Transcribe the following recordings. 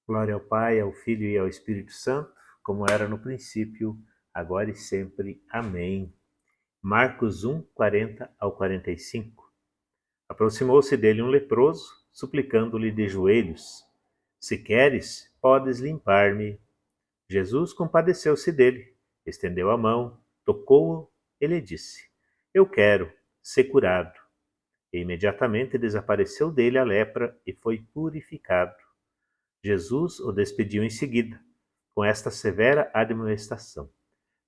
Glória ao Pai, ao Filho e ao Espírito Santo, como era no princípio, agora e sempre. Amém. Marcos 1, 40 ao 45. Aproximou-se dele um leproso, suplicando-lhe de joelhos: Se queres, podes limpar-me. Jesus compadeceu-se dele, estendeu a mão, tocou-o e lhe disse: Eu quero ser curado. E imediatamente desapareceu dele a lepra e foi purificado. Jesus o despediu em seguida, com esta severa admoestação: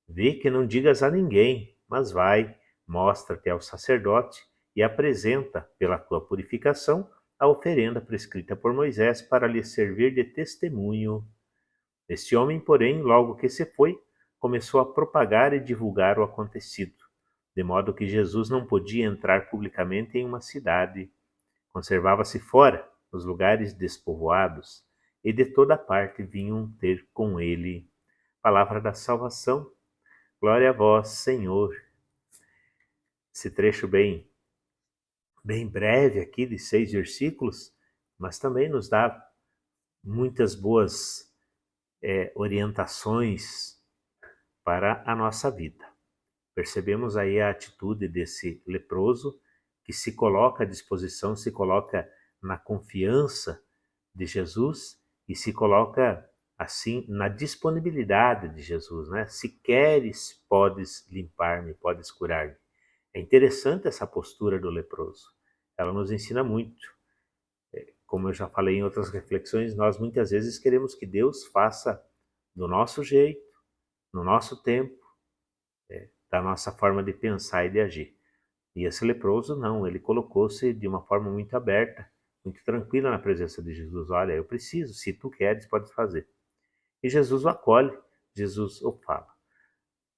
Vê que não digas a ninguém, mas vai, mostra-te ao sacerdote e apresenta, pela tua purificação, a oferenda prescrita por Moisés para lhe servir de testemunho. Este homem, porém, logo que se foi, começou a propagar e divulgar o acontecido, de modo que Jesus não podia entrar publicamente em uma cidade. Conservava-se fora, nos lugares despovoados, e de toda parte vinham ter com ele. Palavra da salvação. Glória a vós, Senhor. Esse trecho bem breve aqui, de 6 versículos, mas também nos dá muitas boas orientações para a nossa vida. Percebemos aí a atitude desse leproso que se coloca à disposição, se coloca na confiança de Jesus e se coloca assim na disponibilidade de Jesus, né? Se queres, podes limpar-me, podes curar-me. É interessante essa postura do leproso. Ela nos ensina muito. Como eu já falei em outras reflexões, nós muitas vezes queremos que Deus faça do nosso jeito, no nosso tempo, da nossa forma de pensar e de agir. E esse leproso não, ele colocou-se de uma forma muito aberta, muito tranquila na presença de Jesus. Olha, eu preciso, se tu queres, podes fazer. E Jesus o acolhe, Jesus o fala.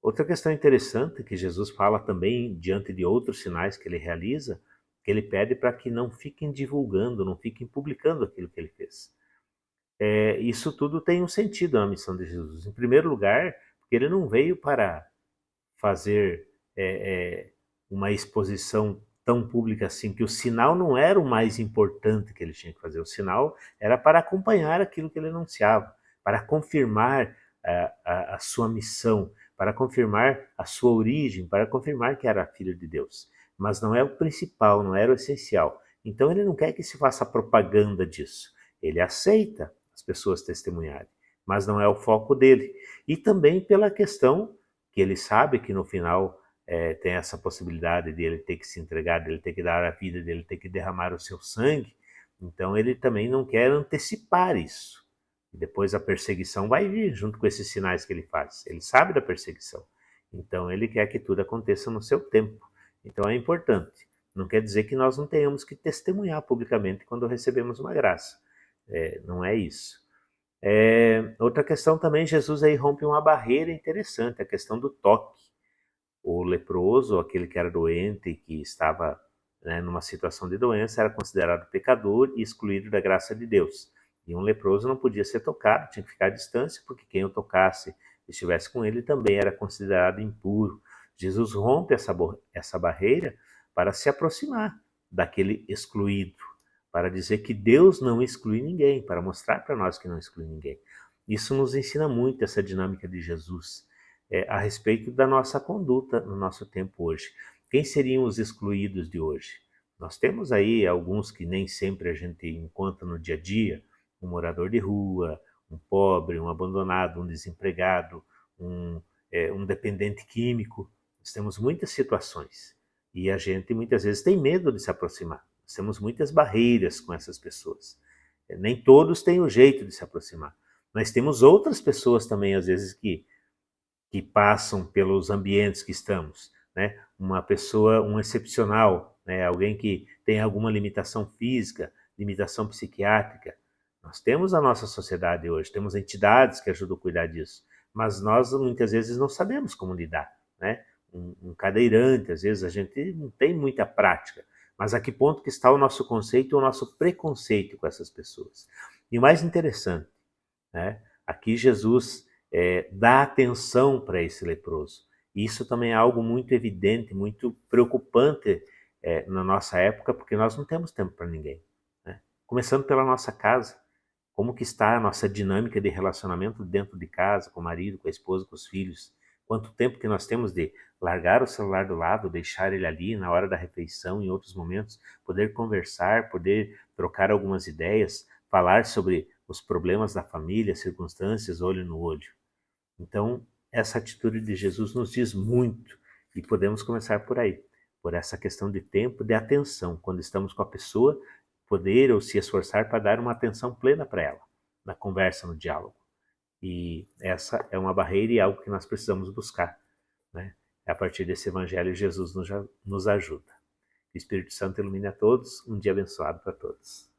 Outra questão interessante que Jesus fala também diante de outros sinais que ele realiza, que ele pede para que não fiquem divulgando, não fiquem publicando aquilo que ele fez. Isso tudo tem um sentido na missão de Jesus. Em primeiro lugar, porque ele não veio para fazer uma exposição tão pública assim, que o sinal não era o mais importante que ele tinha que fazer. O sinal era para acompanhar aquilo que ele anunciava, para confirmar a sua missão, para confirmar a sua origem, para confirmar que era filho de Deus. Mas não é o principal, não era o essencial. Então ele não quer que se faça propaganda disso. Ele aceita as pessoas testemunharem, mas não é o foco dele. E também pela questão que ele sabe que no final tem essa possibilidade de ele ter que se entregar, de ele ter que dar a vida, de ele ter que derramar o seu sangue. Então ele também não quer antecipar isso. E depois a perseguição vai vir junto com esses sinais que ele faz. Ele sabe da perseguição. Então ele quer que tudo aconteça no seu tempo. Então é importante. Não quer dizer que nós não tenhamos que testemunhar publicamente quando recebemos uma graça. Não é isso. Outra questão também, Jesus aí rompe uma barreira interessante, a questão do toque. O leproso, aquele que era doente, que estava, né, numa situação de doença, era considerado pecador e excluído da graça de Deus. E um leproso não podia ser tocado, tinha que ficar à distância, porque quem o tocasse e estivesse com ele também era considerado impuro. Jesus rompe essa barreira para se aproximar daquele excluído, para dizer que Deus não exclui ninguém, para mostrar para nós que não exclui ninguém. Isso nos ensina muito, essa dinâmica de Jesus, a respeito da nossa conduta no nosso tempo hoje. Quem seriam os excluídos de hoje? Nós temos aí alguns que nem sempre a gente encontra no dia a dia: um morador de rua, um pobre, um abandonado, um desempregado, um dependente químico. Nós temos muitas situações e a gente muitas vezes tem medo de se aproximar. Nós temos muitas barreiras com essas pessoas. Nem todos têm o jeito de se aproximar. Nós temos outras pessoas também, às vezes, que passam pelos ambientes que estamos, né? Uma pessoa, um excepcional, né? Alguém que tem alguma limitação física, limitação psiquiátrica. Nós temos a nossa sociedade hoje, temos entidades que ajudam a cuidar disso, mas nós muitas vezes não sabemos como lidar, né? Um cadeirante, às vezes a gente não tem muita prática, mas a que ponto que está o nosso conceito ou o nosso preconceito com essas pessoas? E o mais interessante, né? Aqui Jesus dá atenção para esse leproso. E isso também é algo muito evidente, muito preocupante na nossa época, porque nós não temos tempo para ninguém, né? Começando pela nossa casa. Como que está a nossa dinâmica de relacionamento dentro de casa, com o marido, com a esposa, com os filhos? Quanto tempo que nós temos de largar o celular do lado, deixar ele ali na hora da refeição, em outros momentos, poder conversar, poder trocar algumas ideias, falar sobre os problemas da família, circunstâncias, olho no olho. Então, essa atitude de Jesus nos diz muito e podemos começar por aí, por essa questão de tempo, de atenção. Quando estamos com a pessoa, poder ou se esforçar para dar uma atenção plena para ela, na conversa, no diálogo. E essa é uma barreira e algo que nós precisamos buscar, né? A partir desse evangelho, Jesus nos ajuda. O Espírito Santo ilumine a todos. Um dia abençoado para todos.